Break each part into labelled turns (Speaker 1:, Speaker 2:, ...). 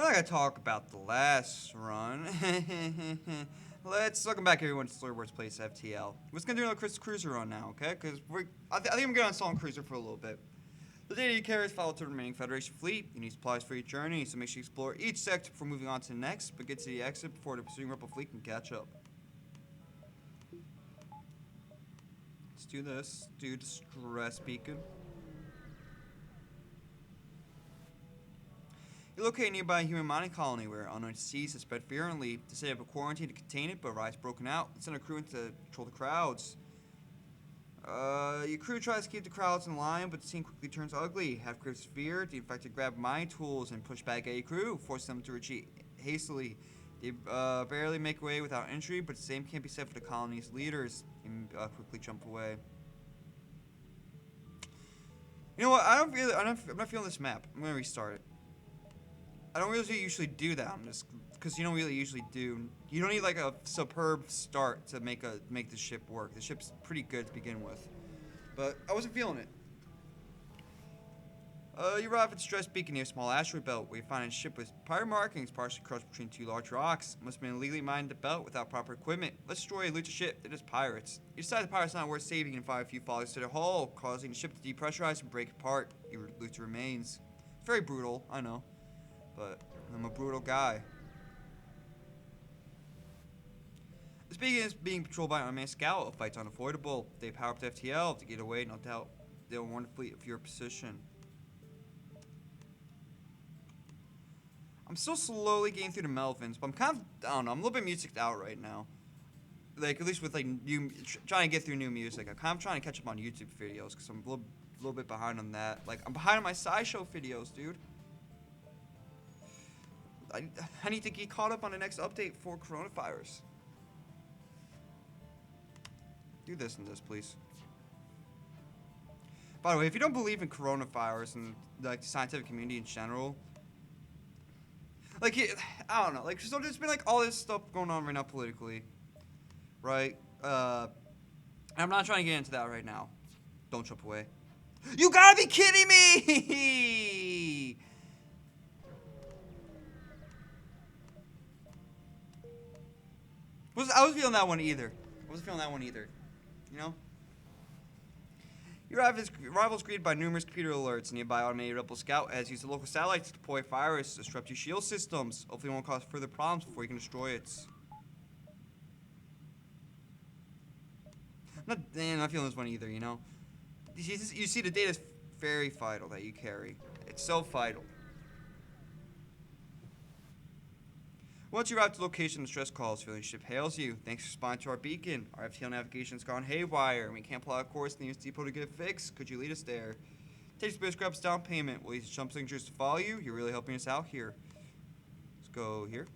Speaker 1: I'm not gonna talk about the last run. Welcome back everyone to SLuredWOrds Plays FTL. We're just gonna do another Crystal Cruiser run now, okay? Because I think I'm gonna install Cruiser for a little bit. The data you carry is followed to the remaining Federation fleet. You need supplies for each journey, so make sure you explore each sector before moving on to the next, but get to the exit before the pursuing Rebel fleet can catch up. Let's do this. Do distress beacon. You're located nearby a human mining colony where unknown disease has spread virulently. To set up a quarantine to contain it, but a riot's broken out. Send a crew in to control the crowds. Your crew tries to keep the crowds in line, but the scene quickly turns ugly. Half crews fear, the infected grab mining tools and push back at your crew, forcing them to retreat hastily. They barely make way without injury, but the same can't be said for the colony's leaders. They quickly jump away. You know what? I'm not feeling this map. I'm gonna restart it. I don't really usually do that. I'm just because you don't really usually do. You don't need like a superb start to make the ship work. The ship's pretty good to begin with, but I wasn't feeling it. You arrive at the stress beacon near a small asteroid belt, where you find a ship with pirate markings partially crushed between two large rocks. Must have been illegally mined the belt without proper equipment. Let's destroy and loot the ship. They're just pirates. You decide the pirates not worth saving and fire a few volleys to their hull, causing the ship to depressurize and break apart. You loot the remains. It's very brutal, I know. But I'm a brutal guy. This beacon is being patrolled by an unmanned scout. A fight's unavoidable. They power up the FTL. To get away, no doubt they'll warn the fleet of your position. I'm still slowly getting through the Melvins, but I'm kind of, I don't know, I'm a little bit musiced out right now. Like, at least with, like, trying to get through new music. I'm kind of trying to catch up on YouTube videos, because I'm a little bit behind on that. Like, I'm behind on my SciShow videos, dude. I need to get caught up on the next update for coronavirus. Do this and this, please. By the way, if you don't believe in coronavirus and like the scientific community in general, like I don't know, like so there's been like all this stuff going on right now politically, right? I'm not trying to get into that right now. Don't jump away. You gotta be kidding me! I wasn't feeling that one either. You know? Your arrival's greeted by numerous computer alerts. Nearby automated Rebel Scout has used the local satellites to deploy fires to disrupt your shield systems. Hopefully it won't cause further problems before you can destroy it. I'm not feeling this one either, you know? You see, the data's very vital that you carry. It's so vital. Once you arrive at the location, the stress calls. Filling ship hails you. Thanks for responding to our beacon. Our FTL navigation's gone haywire, and we can't plot a course in the nearest depot to get it fixed. Could you lead us there? Take spacecraft's down payment. We'll use jump signatures to follow you. You're really helping us out here. Let's go here.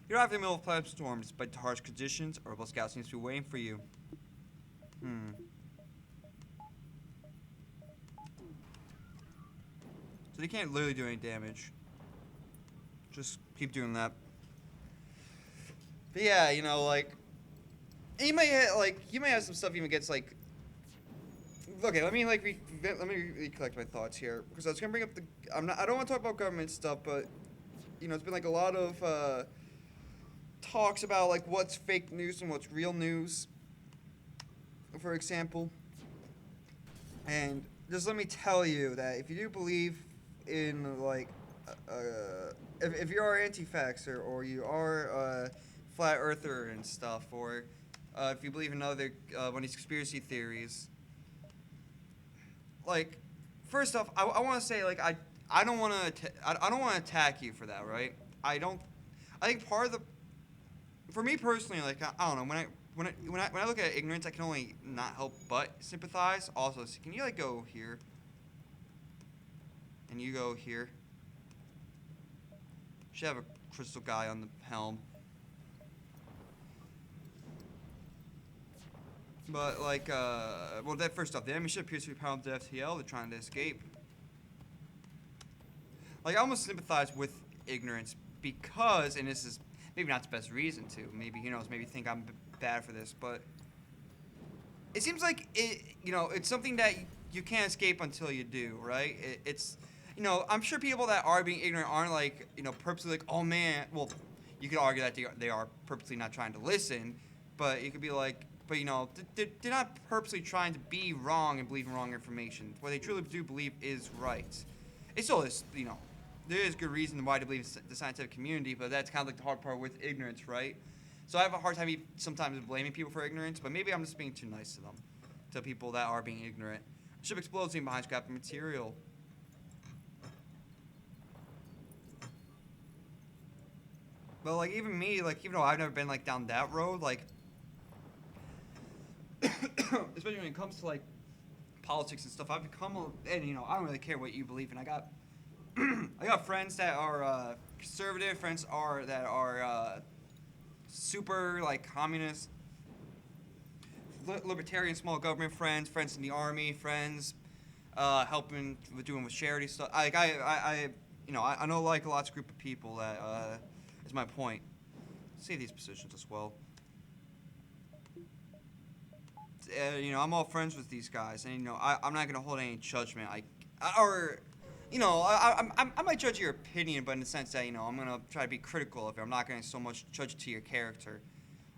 Speaker 1: You arrive in the middle of a planet storm. Despite the harsh conditions, our Rebel Scout seems to be waiting for you. So they can't literally do any damage. Just keep doing that. But yeah, you know, like, you might have some stuff even gets like. Okay, let me recollect my thoughts here because I was gonna bring up the. I don't want to talk about government stuff, but you know, it's been like a lot of talks about like what's fake news and what's real news. For example, and just let me tell you that if you do believe in like if you are anti-vaxxer or you are a flat earther and stuff, or if you believe in other one of these conspiracy theories, like first off, I want to say like I don't want to attack you for that, right? I think part of the, for me personally, like I don't know, when I look at ignorance, I can only not help but sympathize. Also, so can you like go here? And you go here. Should have a crystal guy on the helm. But like, well, that first off, the enemy ship appears to be powered up to FTL. They're trying to escape. Like, I almost sympathize with ignorance because, and this is maybe not the best reason to. Maybe, who knows, maybe think I'm bad for this, but it seems like it, you know, it's something that you can't escape until you do, right? It's, I'm sure people that are being ignorant aren't like, purposely like, oh man, well, you could argue that they are purposely not trying to listen, but you could be like, but they're not purposely trying to be wrong and believe in wrong information. What they truly do believe is right. It still is, there is good reason why to believe in the scientific community, but that's kind of like the hard part with ignorance, right? So I have a hard time sometimes blaming people for ignorance, but maybe I'm just being too nice to them, to people that are being ignorant. Ship explodes behind scrap material. But like even me, like even though I've never been like down that road, like especially when it comes to like politics and stuff, I've become and I don't really care what you believe in. I got I got friends that are conservative, friends that are super like communist, libertarian, small government friends in the army, friends helping with charity stuff. Like I know like lots of group of people that is my point. Save these positions as well. I'm all friends with these guys, and I'm not gonna hold any judgment. I might judge your opinion, but in the sense that I'm gonna try to be critical of it. I'm not gonna so much judge to your character.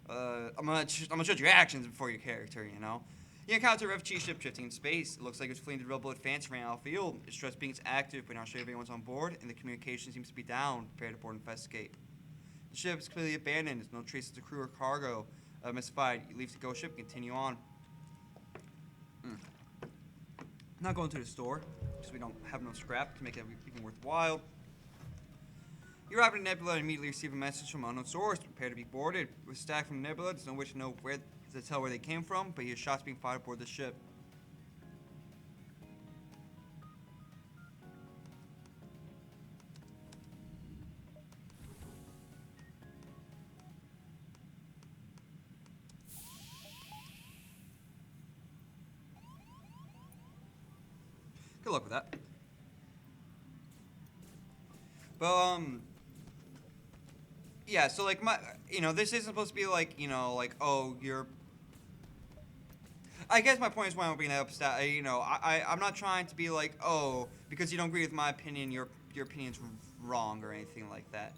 Speaker 1: I'm gonna judge your actions before your character. You encounter a refugee ship drifting in space. It looks like it's fleeing the rebel advance ran out of field. Its stress being active, but not sure if anyone's on board, and the communication seems to be down. Prepare to board and investigate. The ship is clearly abandoned. There's no traces of crew or cargo. Mystified, you leave the ghost ship and continue on. Not going to the store, because we don't have no scrap to make it even worthwhile. You arrive at a nebula and immediately receive a message from an unknown source. Prepare to be boarded. With stack from the nebula, there's no way to know where to tell where they came from, but you hear shots being fired aboard the ship. Good luck with that. But yeah. So like this isn't supposed to be like oh you're. I guess my point is why I'm being upset. I'm not trying to be like oh because you don't agree with my opinion your opinion's wrong or anything like that.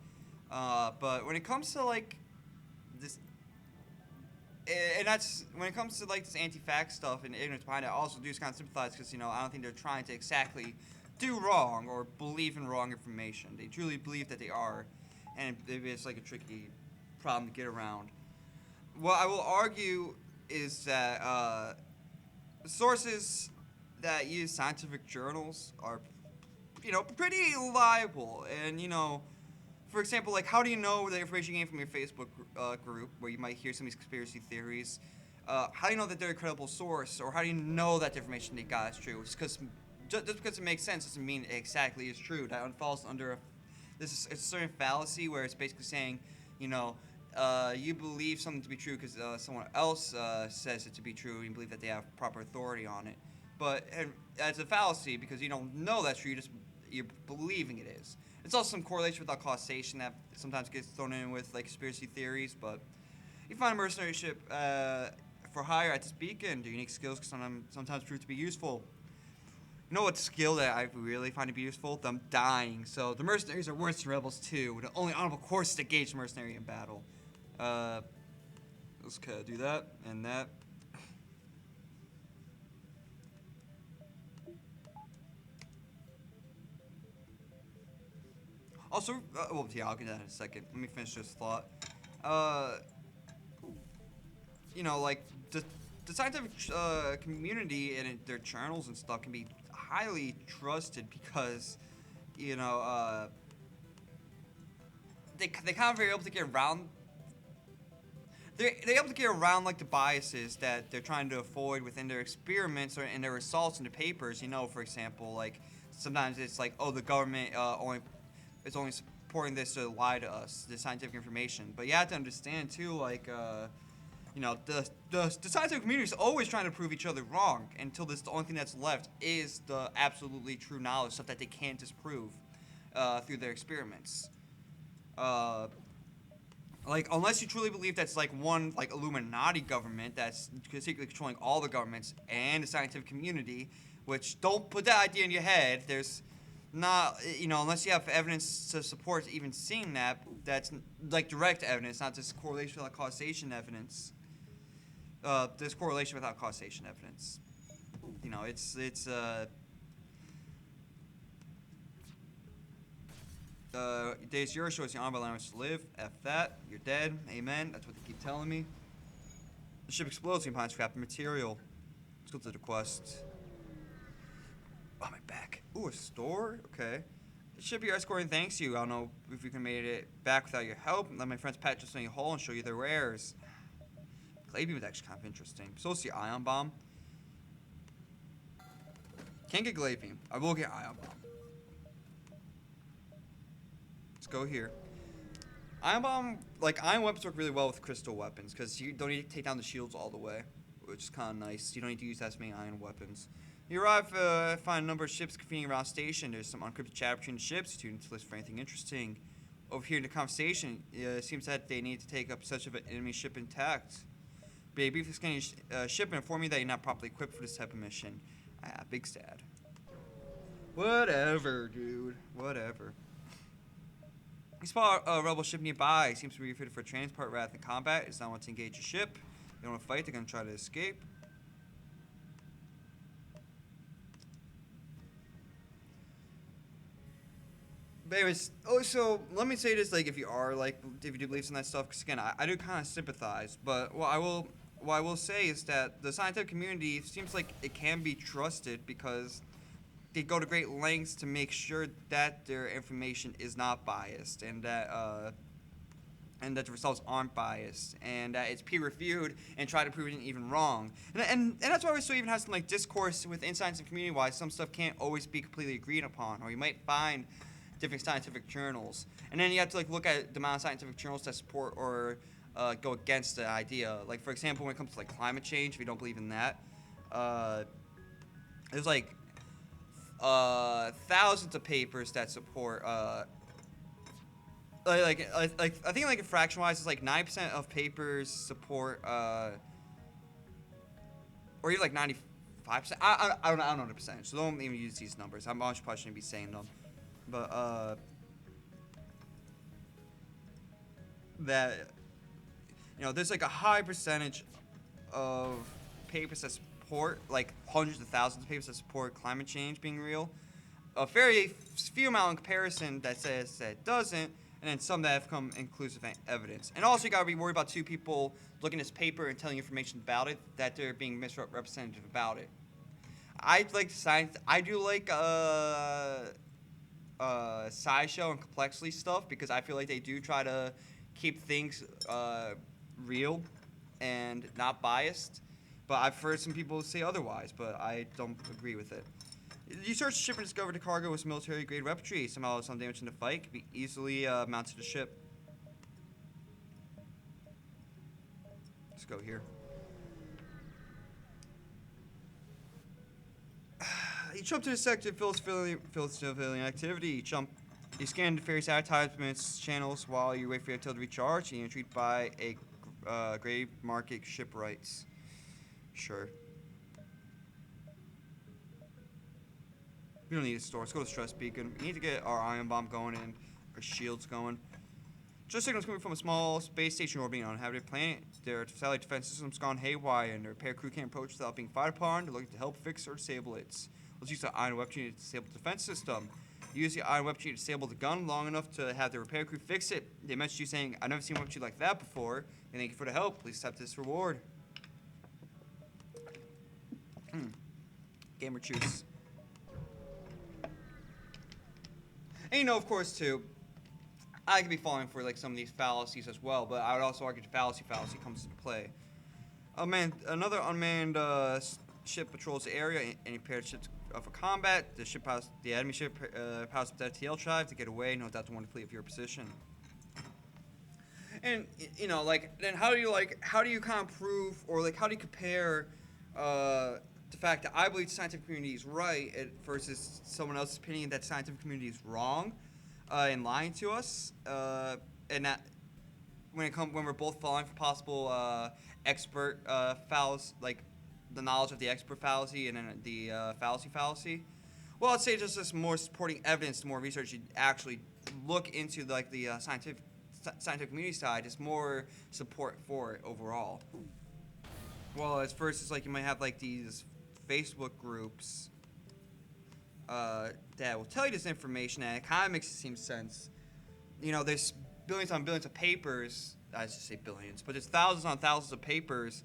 Speaker 1: But when it comes to like this. And that's when it comes to like this anti-fact stuff and ignorance behind it. I also do kind of sympathize because I don't think they're trying to exactly do wrong or believe in wrong information. They truly believe that they are, and maybe it's like a tricky problem to get around. What I will argue is that sources that use scientific journals are, pretty reliable, and For example, like, how do you know the information you gain from your Facebook group, where you might hear some of these conspiracy theories? How do you know that they're a credible source, or how do you know that the information they got is true? It's because just because it makes sense doesn't mean it exactly is true. That falls under it's a certain fallacy where it's basically saying, you believe something to be true because someone else says it to be true, and you believe that they have proper authority on it. But that's a fallacy because you don't know that's true. You're believing it is. It's also some correlation without causation that sometimes gets thrown in with like conspiracy theories, but you find a mercenary ship for hire at this beacon. Their unique skills can sometimes prove to be useful. You know what skill that I really find to be useful? Them dying. So the mercenaries are worse than rebels too. The only honorable course is to engage the mercenary in battle. Let's do that and that. Also, yeah, I'll get that in a second. Let me finish this thought. Like, the scientific community and their journals and stuff can be highly trusted because, they kind of are able to get around. They're able to get around, like, the biases that they're trying to avoid within their experiments or in their results in the papers. For example, like, sometimes it's like, oh, the government is only supporting this to lie to us, the scientific information. But you have to understand, too, like, the scientific community is always trying to prove each other wrong until the only thing that's left is the absolutely true knowledge, stuff that they can't disprove through their experiments. Like, unless you truly believe that's, like, one, like, Illuminati government that's secretly controlling all the governments and the scientific community, which don't put that idea in your head. There's not, unless you have evidence to support even seeing that, that's like direct evidence, not just correlation without causation evidence. There's correlation without causation evidence. Days yours shows your arm by language to live. F that. You're dead. Amen. That's what they keep telling me. The ship explodes and finds scrapped material. Let's go to the quest. Oh, my back. Ooh, a store? Okay. The ship you're escorting thanks you. I don't know if we can make it back without your help. Let my friends patch us in your hole and show you their wares. Clay beam is actually kind of interesting. So is the ion bomb. Can't get glaive beam. I will get ion bomb. Let's go here. Ion bomb, like ion weapons work really well with crystal weapons because you don't need to take down the shields all the way, which is kind of nice. You don't need to use that many ion weapons. You arrive, find a number of ships convening around station. There's some unencrypted chat between the ships. Students list for anything interesting. Over here in the conversation, it seems that they need to take up such of an enemy ship intact. Be briefly scanning your ship and inform me that you're not properly equipped for this type of mission. Big sad. Whatever, dude. Whatever. You spot a rebel ship nearby. It seems to be fitted for transport rather than combat. It's not want to engage your ship. They don't want to fight. They're going to try to escape. But anyways, so let me say this, like, if you do believe in that stuff, because again, I do kind of sympathize, but what I will say is that the scientific community seems like it can be trusted because they go to great lengths to make sure that their information is not biased and that the results aren't biased and that it's peer-reviewed and try to prove it even wrong. And that's why we still even have some like discourse within scientific community why some stuff can't always be completely agreed upon, or you might find different scientific journals. And then you have to like look at the amount of scientific journals that support or go against the idea. Like for example, when it comes to like climate change, if you don't believe in that, there's like thousands of papers that support I think like fraction wise it's like 9% of papers support or even like 95%. I don't know the percentage, so don't even use these numbers. I'm probably shouldn't be saying them. But that there's like a high percentage of papers that support, like hundreds of thousands of papers that support climate change being real. A very few amount in comparison that says that it doesn't, and then some that have come inclusive evidence. And also you gotta be worried about two people looking at this paper and telling you information about it that they're being misrepresentative about it. I like science. I do like SciShow and complexity stuff because I feel like they do try to keep things real and not biased. But I've heard some people say otherwise, but I don't agree with it. You search the ship and discover the cargo was military-grade weaponry. Somehow some damage in the fight could be easily mounted to the ship. Let's go here. You jump to the sector fills civilian activity. You scan the various advertisements channels while you wait for your tail to recharge, and you're treated by a grave market shipwrights. Sure. We don't need a store. Let's go to Stress Beacon. We need to get our ion bomb going and our shields going. Just signals coming from a small space station orbiting on an inhabited planet. Their satellite defense system's gone haywire, and the repair crew can't approach without being fired upon. They're looking to help fix or disable it. Let's use the ion weaponry to disable the defense system. Use the ion weaponry to disable the gun long enough to have the repair crew fix it. They message you saying, "I've never seen a weaponry like that before, and thank you for the help. Please accept this reward." Gamer choose. And of course, too, I could be falling for like some of these fallacies as well, but I would also argue the fallacy comes into play. Another unmanned ship patrols the area. Any paired ships for combat. The enemy ship powers up the FTL drive to get away. No doubt to want to flee of your position. And then how do you kind of prove, or like how do you compare the fact that I believe the scientific community is right versus someone else's opinion that the scientific community is wrong and lying to us, and that when we're both falling for possible expert fouls, like the knowledge of the expert fallacy and then the fallacy. Well, I'd say just this more supporting evidence, more research. You actually look into like the scientific community side. Just more support for it overall. Well, at first it's like you might have like these Facebook groups that will tell you this information, and it kind of makes it seem sense. You know, there's billions on billions of papers. I just say billions, but there's thousands on thousands of papers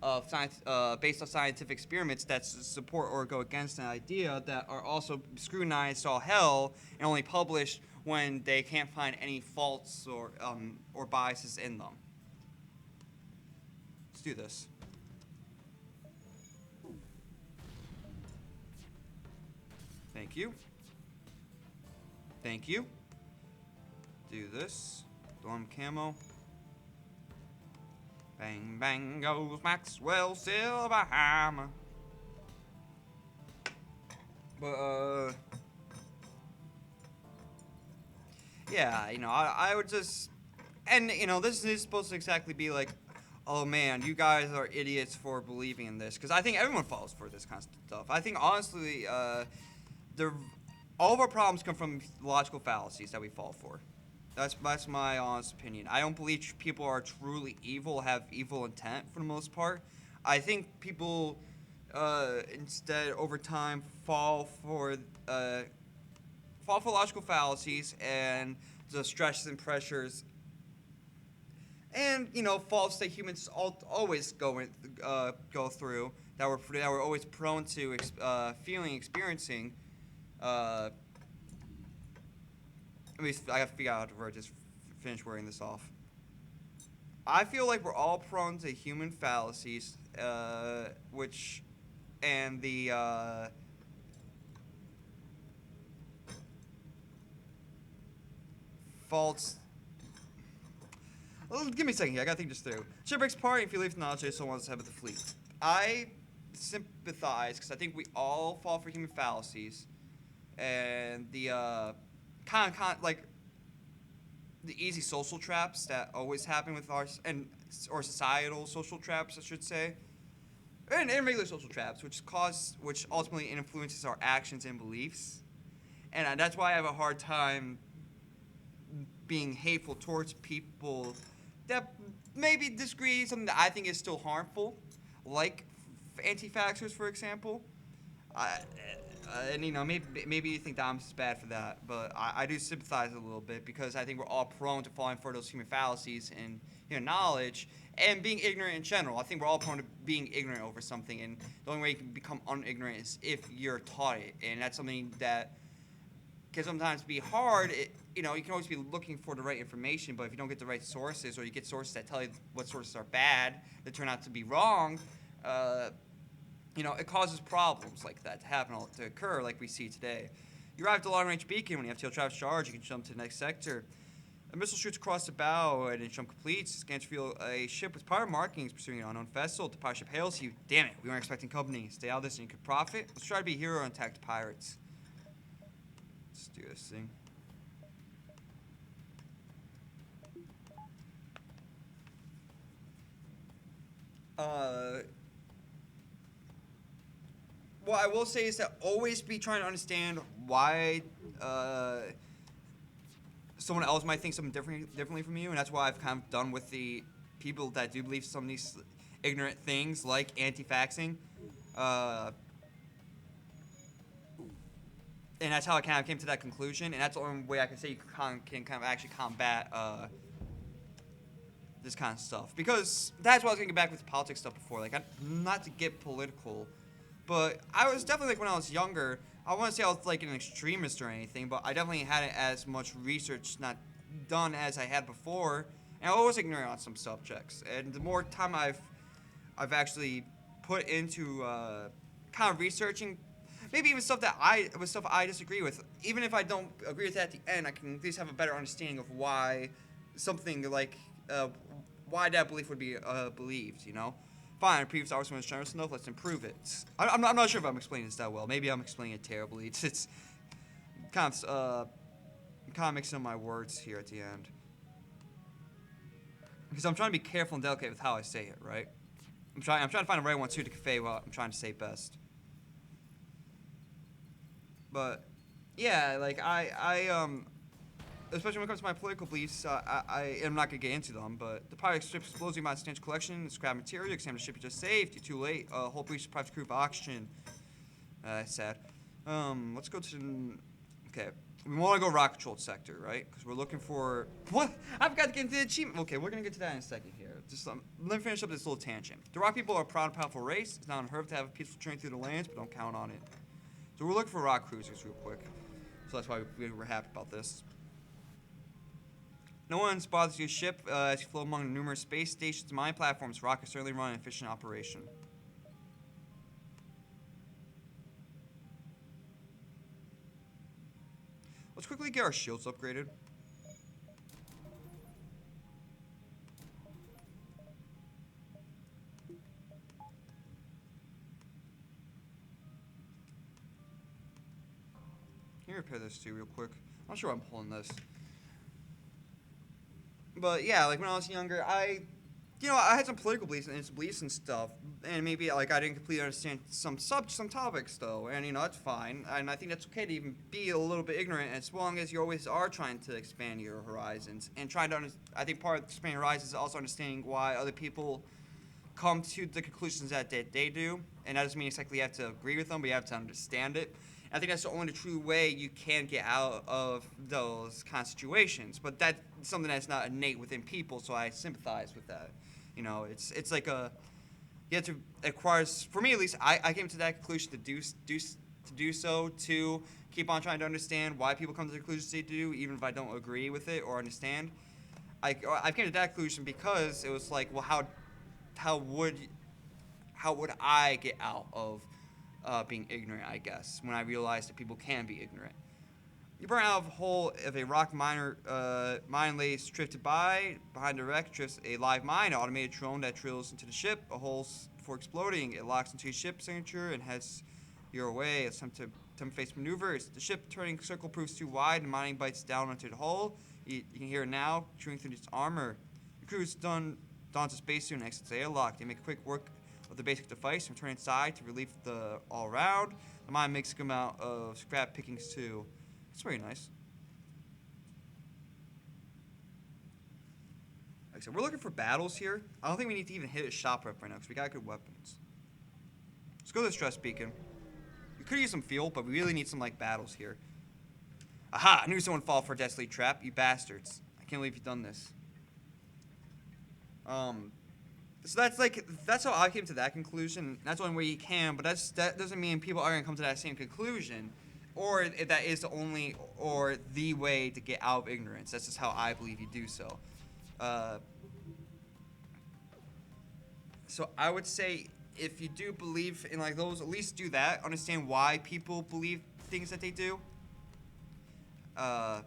Speaker 1: of science, based on scientific experiments that support or go against an idea that are also scrutinized all hell and only published when they can't find any faults or biases in them. Let's do this. Thank you. Thank you. Do this. Storm camo. Bang, bang goes Maxwell Silverhammer. But, yeah, you know, I would just, and, you know, this is supposed to exactly be like, oh man, you guys are idiots for believing in this. Because I think everyone falls for this kind of stuff. I think, honestly, all of our problems come from logical fallacies that we fall for. That's my honest opinion. I don't believe people are truly evil, have evil intent for the most part. I think people instead over time fall for logical fallacies and the stresses and pressures and, you know, faults that humans always go through that we're always prone to experiencing. At least I have to figure out how to just finish wording this off. I feel like we're all prone to human fallacies, and the faults. Well, give me a second here. I gotta think this through. Shipwreck's part. If you leave the knowledge, they still want to have the fleet. I sympathize because I think we all fall for human fallacies, and the kind of like the easy social traps that always happen with or societal social traps, I should say, and regular social traps, which ultimately influences our actions and beliefs, and that's why I have a hard time being hateful towards people that maybe disagree something that I think is still harmful, like anti-vaxxers, for example. And, you know, maybe you think that I'm just bad for that, but I do sympathize a little bit because I think we're all prone to falling for those human fallacies and, you know, knowledge and being ignorant in general. I think we're all prone to being ignorant over something, and the only way you can become unignorant is if you're taught it, and that's something that can sometimes be hard. You know, you can always be looking for the right information, but if you don't get the right sources, or you get sources that tell you what sources are bad that turn out to be wrong, you know, it causes problems like that to occur like we see today. You arrive at the long-range beacon. When you have FTL traps charged, you can jump to the next sector. A missile shoots across the bow, and its jump completes. Scans reveal a ship with pirate markings pursuing an unknown vessel. The pirate ship hails you. Damn it, we weren't expecting company. Stay out of this and you could profit. Let's try to be a hero and attack the pirates. Let's do this thing. What I will say is that always be trying to understand why someone else might think something differently from you, and that's what I've kind of done with the people that do believe some of these ignorant things, like anti-vaxxing. And that's how I kind of came to that conclusion, and that's the only way I can say you can kind of actually combat this kind of stuff. Because that's what I was getting back with the politics stuff before. Like, not to get political, but I was definitely, like, when I was younger, I wouldn't say I was, like, an extremist or anything, but I definitely hadn't as much research not done as I had before, and I was ignorant on some subjects. And the more time I've actually put into kind of researching, maybe even stuff I disagree with, even if I don't agree with that at the end, I can at least have a better understanding of why something like, why that belief would be believed, you know? Fine, previous argument was generous enough, let's improve it. I'm not sure if I'm explaining this that well. Maybe I'm explaining it terribly. It's kind of mixing up my words here at the end. Because I'm trying to be careful and delicate with how I say it, right? I'm trying to find the right one too to convey what I'm trying to say best. But yeah, like especially when it comes to my political beliefs, I am not gonna get into them. But the product strips explosive amount of substantial collection, scrap material, examine the ship you just saved. You're too late. Whole breach of private crew of oxygen. Sad. Let's go to. Okay. We want to go rock controlled sector, right? Because we're looking for what? I forgot to get into the achievement. Okay, we're gonna get to that in a second here. Just let me finish up this little tangent. The rock people are a proud and powerful race. It's not unheard of to have a peaceful journey through the lands, but don't count on it. So we're looking for rock cruisers real quick. So that's why we're happy about this. No one bothers your ship as you float among the numerous space stations and mine platforms. Rock is certainly run an efficient operation. Let's quickly get our shields upgraded. Let me repair this too real quick. I'm not sure why I'm pulling this. But yeah, like when I was younger, I had some political beliefs and stuff, and maybe like I didn't completely understand some topics though, and it's fine, and I think that's okay to even be a little bit ignorant as long as you always are trying to expand your horizons and trying to. I think part of expanding horizons is also understanding why other people come to the conclusions that they do, and that doesn't mean exactly you have to agree with them, but you have to understand it. I think that's the only true way you can get out of those kind of situations. But that's something that's not innate within people, so I sympathize with that. It's like you have to requires, for me at least, I came to that conclusion to do so, to keep on trying to understand why people come to the conclusions they do, even if I don't agree with it or understand. I came to that conclusion because it was like, well, how would I get out of being ignorant, I guess, when I realized that people can be ignorant. You burn out of a hole of a rock mine lays drifted by. Behind the wreck drifts a live mine, an automated drone that drills into the ship. A hole for exploding. It locks into your ship signature and heads your way. It's time to face maneuvers. The ship turning circle proves too wide and mining bites down onto the hull. You can hear it now, chewing through its armor. The crew's dons a spacesuit and exits the airlock. They make quick work of the basic device and return inside to relieve the all-round. The mine makes a good amount of scrap pickings too. It's very nice. Like I said, we're looking for battles here. I don't think we need to even hit a shop rep right now because we got good weapons. Let's go to the stress beacon. We could use some fuel, but we really need some battles here. Aha! I knew someone would fall for a deathly trap. You bastards! I can't believe you've done this. So that's how I came to that conclusion. That's the only way you can, but that doesn't mean people are gonna come to that same conclusion, or if that is the only or the way to get out of ignorance. That's just how I believe you do so. So I would say if you do believe in those, at least do that. Understand why people believe things that they do. And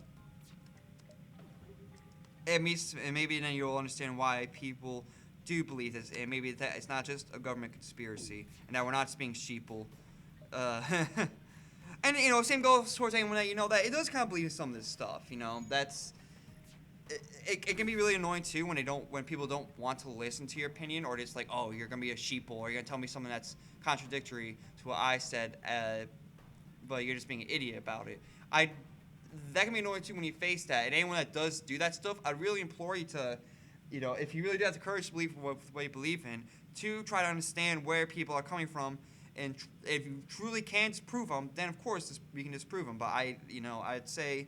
Speaker 1: maybe then you'll understand why people do believe this, and maybe that it's not just a government conspiracy, and that we're not just being sheeple. And same goes towards anyone that that it does kind of believe in some of this stuff. That's it can be really annoying too when people don't want to listen to your opinion, or just oh, you're gonna be a sheeple, or you're gonna tell me something that's contradictory to what I said, but you're just being an idiot about it. That can be annoying too when you face that. And anyone that does do that stuff, I really implore you to, if you really do have the courage to believe what you believe in, to try to understand where people are coming from, and if you truly can disprove them, then of course we can disprove them. But I'd say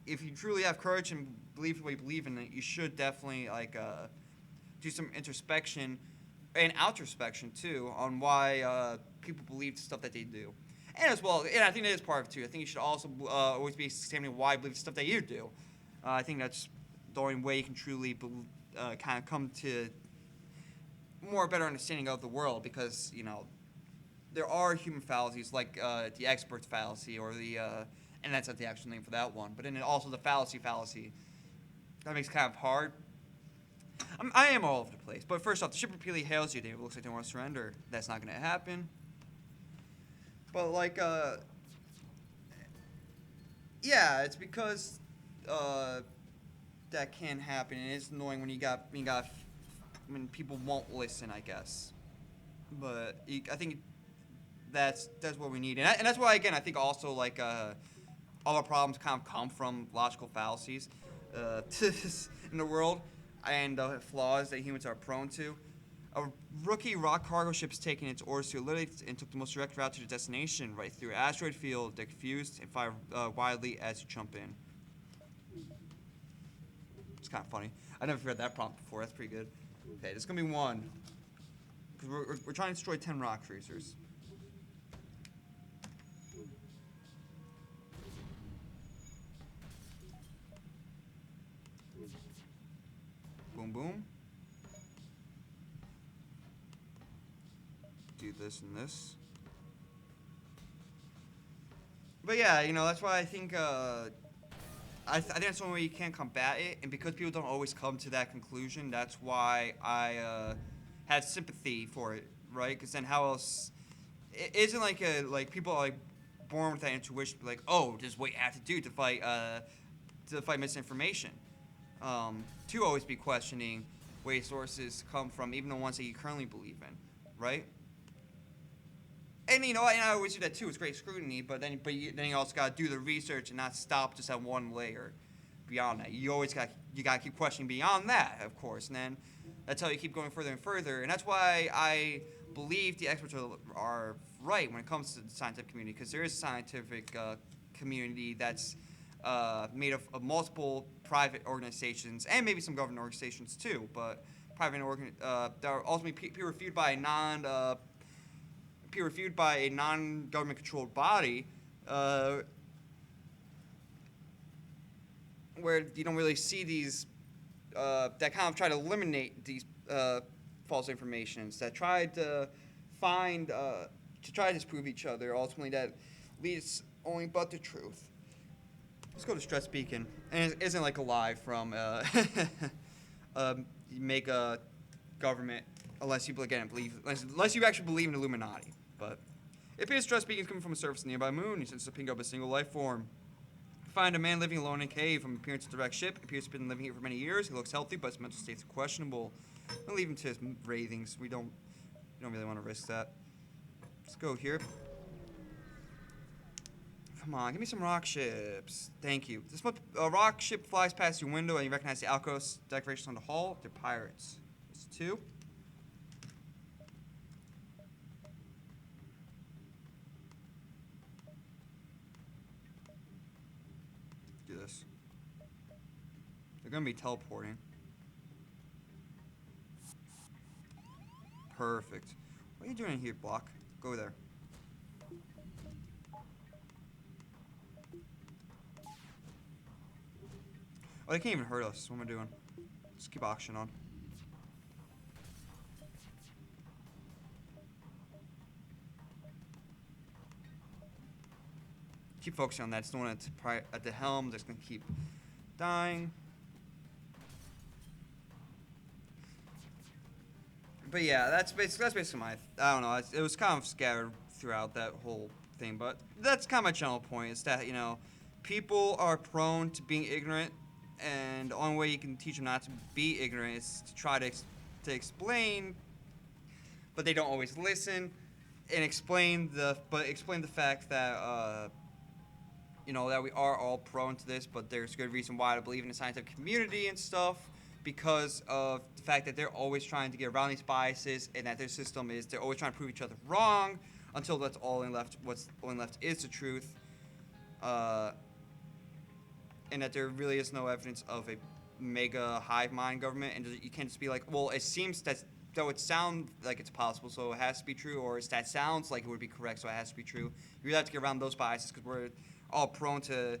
Speaker 1: if you truly have courage and believe what you believe in, you should definitely do some introspection and outrospection too on why people believe the stuff that they do. And as well, and I think that is part of it too. I think you should also always be examining why you believe the stuff that you do. I think that's the only way you can truly kind of come to more better understanding of the world, because there are human fallacies like the expert's fallacy, or the and that's not the actual name for that one, but then also the fallacy. That makes it kind of hard. I am all over the place. But first off, the ship repeatedly hails you. It looks like they want to surrender. That's not going to happen. But yeah, it's because that can happen, and it's annoying when when people won't listen, I guess. I think that's what we need, and that's why again I think also like all our problems kind of come from logical fallacies in the world and flaws that humans are prone to. A rookie rock cargo ship is taking its orders to literally and took the most direct route to the destination, right through an asteroid field. They're confused and fire wildly as you jump in. It's kind of funny. I never read that prompt before. That's pretty good. Okay, this is gonna be one because we're trying to destroy 10 rock cruisers. Boom, boom. Do this and this. But yeah, that's why I think I think that's the only way you can combat it, and because people don't always come to that conclusion, that's why I had sympathy for it, right? Because then how else? It isn't like people are like born with that intuition, like, oh, this is what you have to do to fight misinformation. To always be questioning where your sources come from, even the ones that you currently believe in, right? And and I always do that too. It's great scrutiny, then you also gotta do the research and not stop just at one layer. Beyond that, you gotta keep questioning beyond that, of course, and then that's how you keep going further and further. And that's why I believe the experts are right when it comes to the scientific community, because there is a scientific community that's made of multiple private organizations and maybe some government organizations too, but that are ultimately peer-reviewed by a non-government controlled body, where you don't really see these that kind of try to eliminate these false informations that try to disprove each other. Ultimately, that leads only but the truth. Let's go to Stress Beacon, and it isn't like a lie from mega government, unless you actually believe in Illuminati. But it appears Stress Beacon is coming from a surface nearby moon. He sends to pick up a single life form. Find a man living alone in a cave. From appearance of direct ship, appears to have been living here for many years. He looks healthy, but his mental state's questionable. We'll leave him to his ravings. We don't really want to risk that. Let's go here. Come on, give me some rock ships. Thank you. A rock ship flies past your window and you recognize the Alcos decorations on the hull. They're pirates. There's 2. Do this. They're gonna be teleporting. Perfect. What are you doing in here, Block? Go there. Oh, they can't even hurt us. What am I doing? Just keep oxygen on. Keep focusing on that. It's the one at the helm that's gonna keep dying. But yeah, that's basically my. I don't know. It was kind of scattered throughout that whole thing, but that's kind of my general point. Is that people are prone to being ignorant, and the only way you can teach them not to be ignorant is to try to explain, but they don't always listen, and explain the fact that that we are all prone to this, but there's good reason why to believe in the scientific community and stuff, because of the fact that they're always trying to get around these biases, and that their system is they're always trying to prove each other wrong until what's only left is the truth, and that there really is no evidence of a mega hive mind government, and you can't just be like, well, it seems that though it sounds like it's possible, so it has to be true, or that sounds like it would be correct, so it has to be true. You really have to get around those biases, because we're all prone to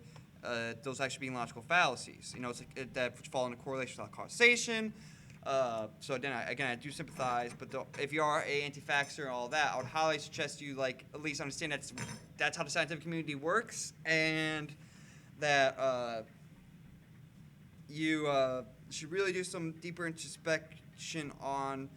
Speaker 1: those actually being logical fallacies. It's like that fall into correlation without causation. So then, I do sympathize, but if you are a anti-vaxxer and all that, I would highly suggest you at least understand that's how the scientific community works, and that you should really do some deeper introspection on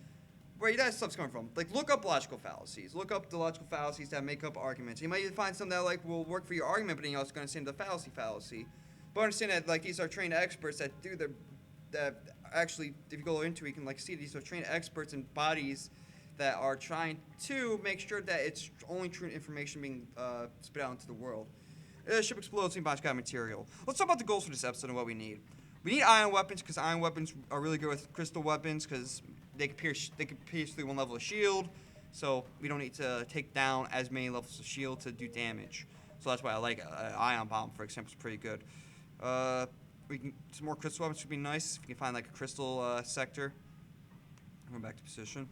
Speaker 1: where that stuff's coming from. Like, look up logical fallacies. Look up the logical fallacies that make up arguments. You might even find some that will work for your argument, but then you're also going to understand the fallacy. But understand that these are trained experts that that actually, if you go into it, you can see these are trained experts in bodies that are trying to make sure that it's only true information being spit out into the world. The ship explodes, and bunch of material. Let's talk about the goals for this episode and what we need. We need ion weapons because ion weapons are really good with crystal weapons because they can pierce through one level of shield. So we don't need to take down as many levels of shield to do damage. So that's why I like ion bomb, for example, is pretty good. Some more crystal weapons would be nice if we can find like a crystal sector. Going back to position.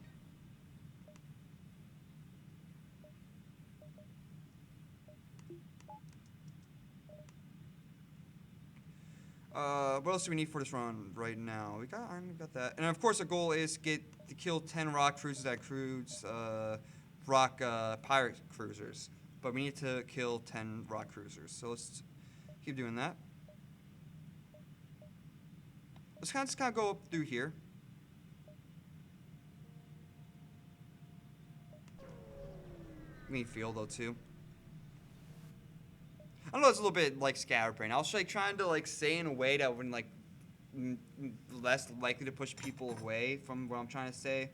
Speaker 1: What else do we need for this run right now? We got iron, we got that. And of course, our goal is to kill 10 rock cruisers that cruise rock pirate cruisers. But we need to kill 10 rock cruisers. So let's keep doing that. Let's just kind of go up through here. We need fuel though too. I don't know, it's a little bit like scatterbrain. I was like trying to like say in a way that would like less likely to push people away from what I'm trying to say,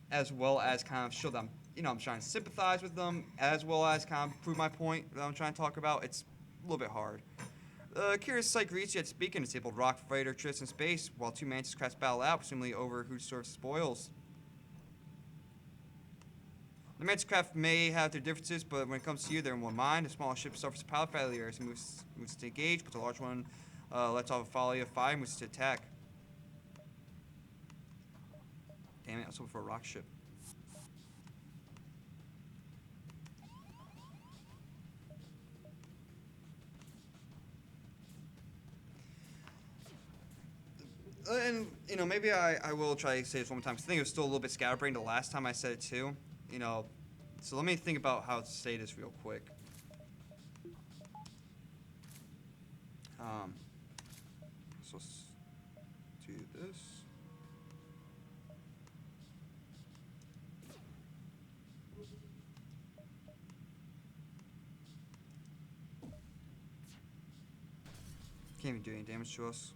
Speaker 1: as well as kind of show them, I'm trying to sympathize with them, as well as kind of prove my point that I'm trying to talk about. It's a little bit hard. Curious sight greets you at Beacon, disabled rock fighter drifts in space, while two Mantis crafts battle out, presumably over who serves spoils. The Mantis craft may have their differences, but when it comes to you, they're in one mind. The small ship suffers pilot failure as it moves to engage, but the large one lets off a volley of fire and moves to attack. Damn it, I was hoping for a rock ship. And, maybe I will try to say this one more time, because I think it was still a little bit scatterbrained the last time I said it too. So let me think about how to say this real quick. So let's do this. Can't even do any damage to us.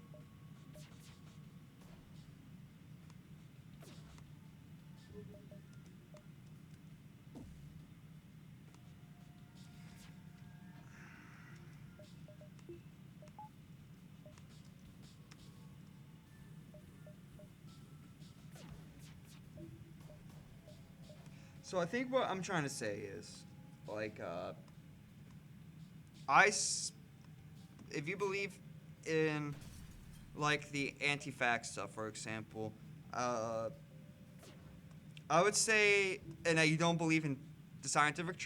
Speaker 1: So I think what I'm trying to say is, like, if you believe in, like, the anti-fact stuff, for example, I would say, and that you don't believe in the scientific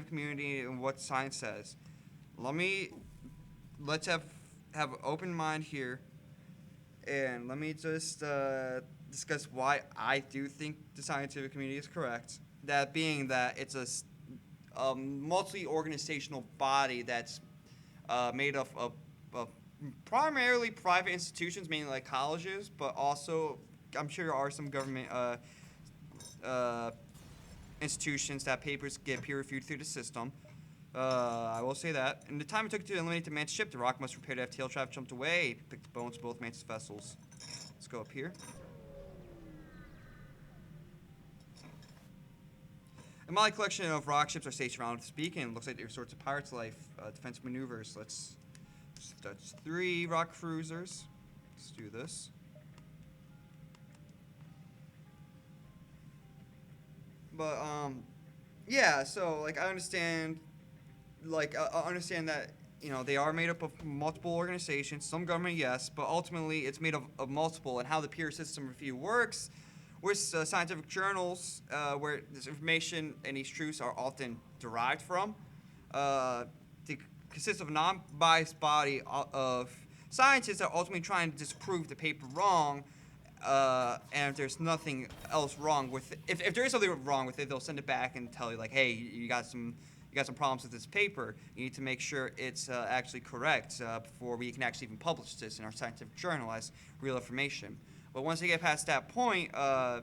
Speaker 1: community and what science says. Let's have an open mind here, and let me just discuss why I do think the scientific community is correct. That being that it's a multi-organizational body that's made up of primarily private institutions, mainly like colleges, but also I'm sure there are some government institutions that papers get peer-reviewed through the system. I will say that. In the time it took to eliminate the Mantis ship, the Rock must repair the FTL trap jumped away, picked the bones of both Mantis vessels. Let's go up here. And my collection of rock ships are stationed around this beacon. Looks like they're sorts of pirates' life, defensive maneuvers. That's 3 rock cruisers. Let's do this. But yeah. So like I understand, I understand that they are made up of multiple organizations. Some government, yes, but ultimately it's made of multiple. And how the peer system review works. With scientific journals, where this information and these truths are often derived from, they consist of a non-biased body of scientists that are ultimately trying to disprove the paper wrong, and if there's nothing else wrong with it, if there is something wrong with it, they'll send it back and tell you like, hey, you got some problems with this paper. You need to make sure it's actually correct before we can actually even publish this in our scientific journal as real information. But once you get past that point, all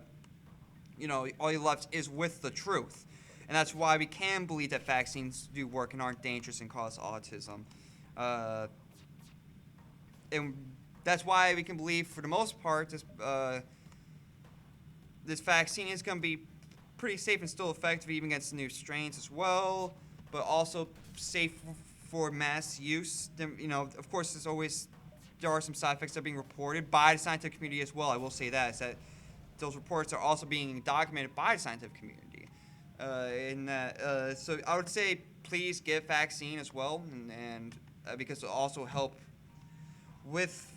Speaker 1: you're left is with the truth. And that's why we can believe that vaccines do work and aren't dangerous and cause autism. And that's why we can believe, for the most part, this vaccine is going to be pretty safe and still effective even against new strains as well, but also safe for mass use. You know, of course, there are some side effects that are being reported by the scientific community as well. I will say that, is that those reports are also being documented by the scientific community. So I would say please get vaccine as well, and because it'll also help with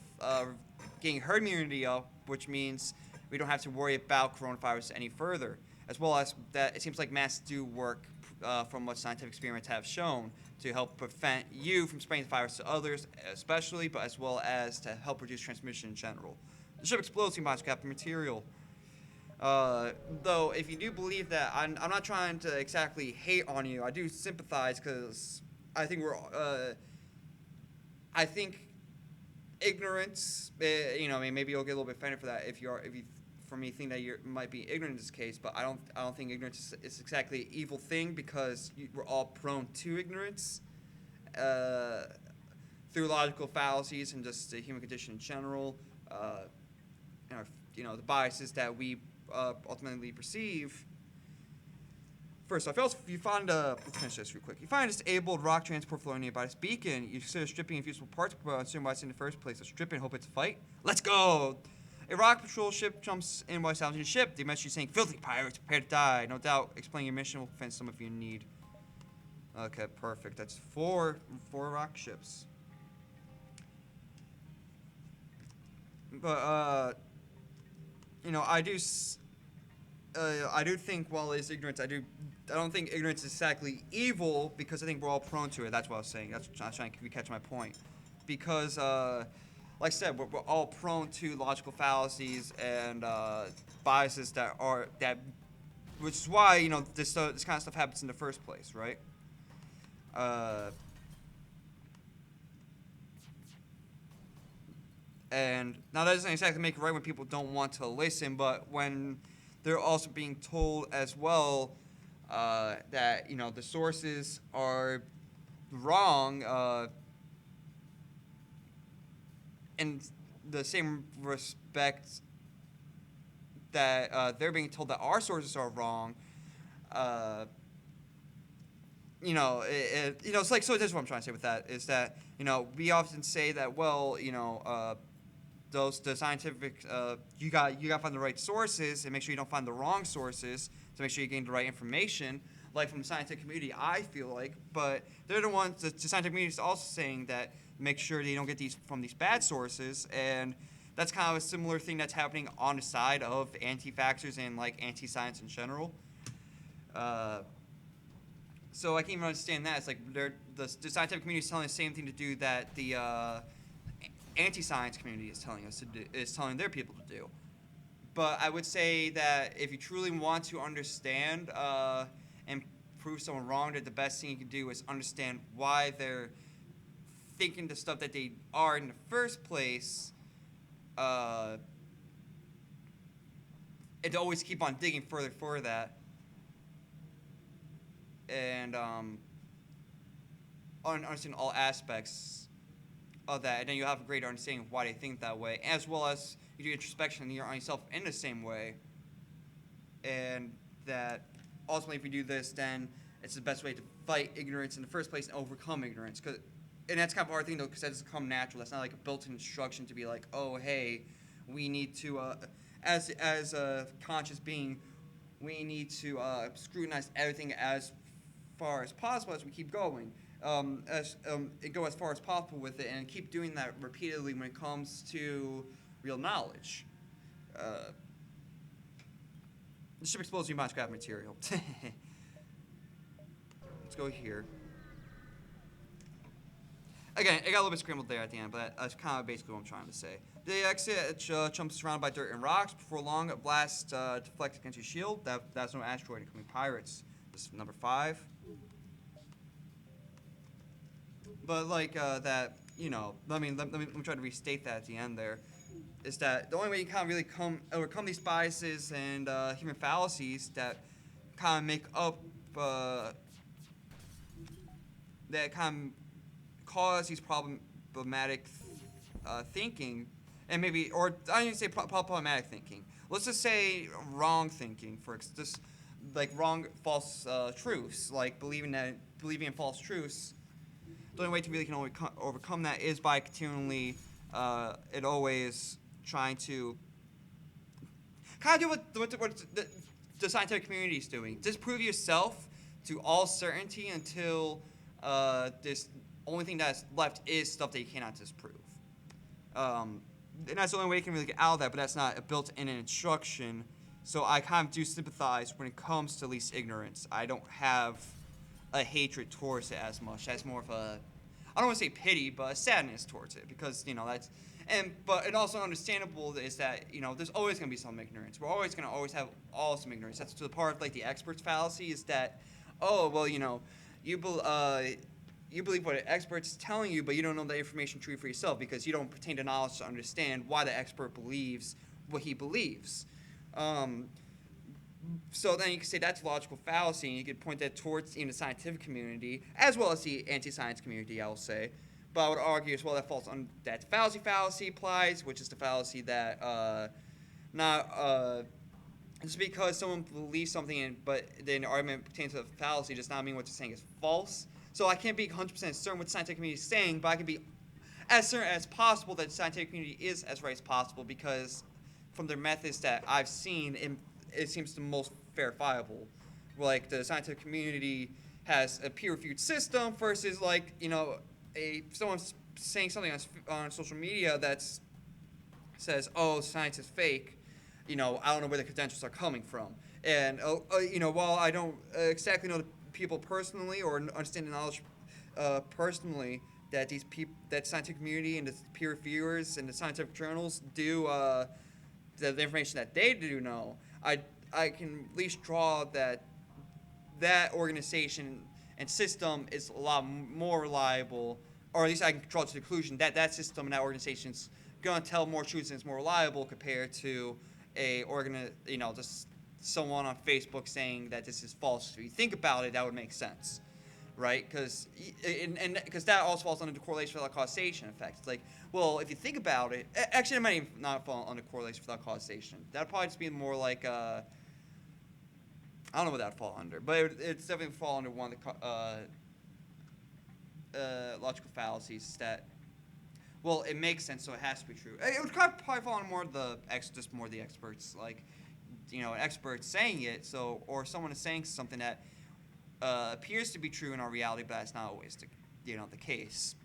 Speaker 1: getting herd immunity up, which means we don't have to worry about coronavirus any further. As well as that, it seems like masks do work from what scientific experiments have shown to help prevent you from spreading the virus to others, especially, but as well as to help reduce transmission in general. The ship explodes combines captain material. Though, if you do believe that, I'm not trying to exactly hate on you. I do sympathize because I think I think ignorance. You know, I mean, maybe you'll get a little bit offended for that if you for me think that you might be ignorant in this case, but I don't think ignorance is exactly an evil thing, because we're all prone to ignorance through logical fallacies and just the human condition in general. You know, the biases that we ultimately perceive. First off, if you find let's finish this real quick. You find a disabled rock transport floating nearby this beacon. You consider stripping infusible parts, but assume why it's in the first place. Let's strip it and hope it's a fight. Let's go! A rock patrol ship jumps in while salvaging the ship. The message saying, "Filthy pirates, prepare to die." No doubt, explaining your mission will prevent some of you in need. Okay, perfect. That's four rock ships. But you know, I do think, while it's ignorance, I don't think ignorance is exactly evil, because I think we're all prone to it. That's what I was saying. That's trying to catch my point. Because like I said, we're all prone to logical fallacies and biases which is why, you know, this kind of stuff happens in the first place, right? And now that doesn't exactly make it right when people don't want to listen, but when they're also being told as well that, you know, the sources are wrong, in the same respect that they're being told that our sources are wrong, you know, it's like, so this is what I'm trying to say with that, is that, you know, we often say that, well, you know, the scientific, you got to find the right sources and make sure you don't find the wrong sources to make sure you gain the right information, like from the scientific community, I feel like. But they're the ones, the scientific community is also saying that make sure they don't get these from these bad sources, and that's kind of a similar thing that's happening on the side of anti-vaxxers and like anti-science in general. So I can't even understand that. It's like the scientific community is telling the same thing to do that the anti-science community is telling us to do, is telling their people to do. But I would say that if you truly want to understand and prove someone wrong, that the best thing you can do is understand why they're thinking the stuff that they are in the first place, and to always keep on digging further for that, and understand all aspects of that, and then you have a greater understanding of why they think that way, as well as you do introspection on yourself in the same way, and that ultimately if you do this, then it's the best way to fight ignorance in the first place and overcome ignorance. And that's kind of a hard thing, though, because that doesn't come natural. That's not like a built-in instruction to be like, oh, hey, we need to, as a conscious being, we need to scrutinize everything as far as possible as we keep going. Go as far as possible with it, and keep doing that repeatedly when it comes to real knowledge. The ship explodes using scrap material. Let's go here. Again, it got a little bit scrambled there at the end, but that's kind of basically what I'm trying to say. The exit jumps surrounded by dirt and rocks. Before long, a blast deflects against your shield. That's no asteroid incoming pirates. This is number 5. But like that, you know, let me try to restate that at the end there. Is that the only way you kind of really overcome these biases and human fallacies that kind of make up, that kind of cause these problematic thinking, and maybe, or I don't even say problematic thinking. Let's just say wrong thinking, for just like wrong, false truths, like believing in false truths. The only way to really can overcome that is by continually, it always trying to kind of do what the scientific community is doing. Disprove yourself to all certainty until this only thing that's left is stuff that you cannot disprove. And that's the only way you can really get out of that, but that's not a built-in instruction. So I kind of do sympathize when it comes to least ignorance. I don't have a hatred towards it as much. That's more of a, I don't want to say pity, but a sadness towards it, because that's, but it also understandable is that there's always going to be some ignorance. We're always going to have some ignorance. That's to the part of like the experts fallacy is that, oh well, you believe what an expert's telling you, but you don't know the information true for yourself because you don't pertain to knowledge to understand why the expert believes what he believes. So then you can say that's logical fallacy, and you could point that towards the scientific community as well as the anti-science community, I will say. But I would argue as well that falls on that fallacy applies, which is the fallacy that just because someone believes something, but then the argument pertains to a fallacy does not mean what they're saying is false. So I can't be 100% certain what the scientific community is saying, but I can be as certain as possible that the scientific community is as right as possible, because from their methods that I've seen, it seems the most verifiable. Like the scientific community has a peer-reviewed system versus like someone saying something on social media that says, "Oh, science is fake." I don't know where the credentials are coming from, and while I don't exactly know the people personally or understand the knowledge personally that that scientific community and the peer reviewers and the scientific journals do the information that they do know, I can at least draw that organization and system is a lot more reliable, or at least I can draw to the conclusion that that system and that organization is going to tell more truths and is more reliable compared to just someone on Facebook saying that this is false. If you think about it, that would make sense, right? Because that also falls under the correlation without causation effect. It's like, well, if you think about it, actually, it might even not fall under correlation without causation. That'd probably just be more like I don't know what that'd fall under, but it's definitely fall under one of the logical fallacies that. Well, it makes sense, so it has to be true. It would probably fall under more of the experts, like. An expert saying it, or someone is saying something that appears to be true in our reality, but that's not always the case.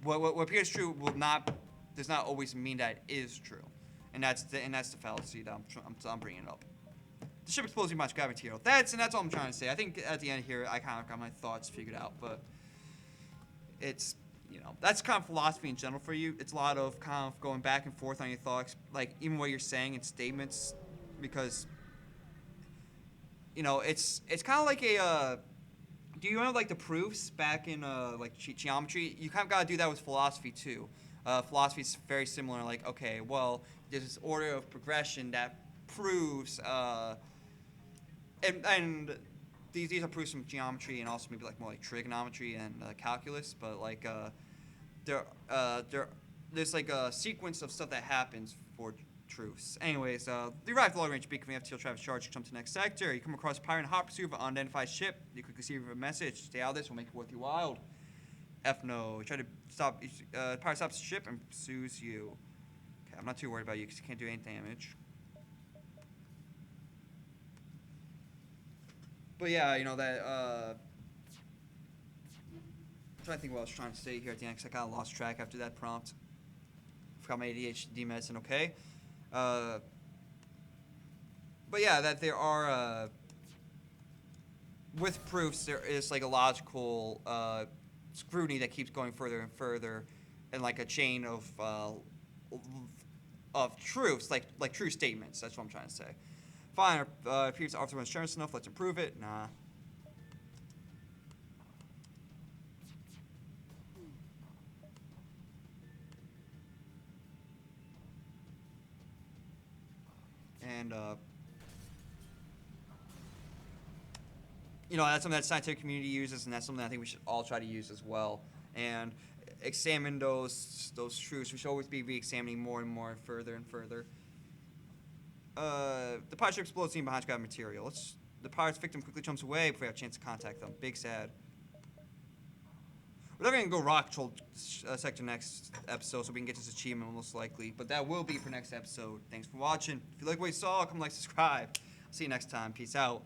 Speaker 1: What appears true does not always mean that it is true, and that's the fallacy that I'm bringing up. The ship explodes too much gravity material. That's all I'm trying to say. I think at the end here, I kind of got my thoughts figured out, but it's. That's kind of philosophy in general for you. It's a lot of kind of going back and forth on your thoughts, like even what you're saying in statements, because, it's kind of like a, do you have like the proofs back in like geometry? You kind of got to do that with philosophy too. Philosophy is very similar. Like, okay, well, there's this order of progression that proves, and these are proofs from geometry and also maybe like more like trigonometry and calculus, but like there's like a sequence of stuff that happens for truths. Anyways, the arrived at long range beacon from FTL Travis Charge, jump to the next sector. You come across a pirate in a hot pursuit of an unidentified ship. You quickly see a message. Stay out of this, we'll make it worth your while. F no. Try to stop. Pirate stops the ship and pursues you. Okay, I'm not too worried about you because you can't do any damage. But yeah, that I'm trying to think what I was trying to say here at the end because I kind of lost track after that prompt. Forgot my ADHD medicine, okay? But yeah, that there are, with proofs, there is like a logical scrutiny that keeps going further and further, and like a chain of truths, like true statements. That's what I'm trying to say. Fine, appears to offer insurance enough. Let's improve it. Nah. And that's something that the scientific community uses, and that's something I think we should all try to use as well. And examine those truths. We should always be re-examining more and more, further and further. The pirate ship explodes, seen behind scrap material. The pirate's victim quickly jumps away before we have a chance to contact them. Big sad. We're not gonna go rock patrol sector next episode, so we can get this achievement most likely. But that will be for next episode. Thanks for watching. If you like what you saw, come like, subscribe. See you next time. Peace out.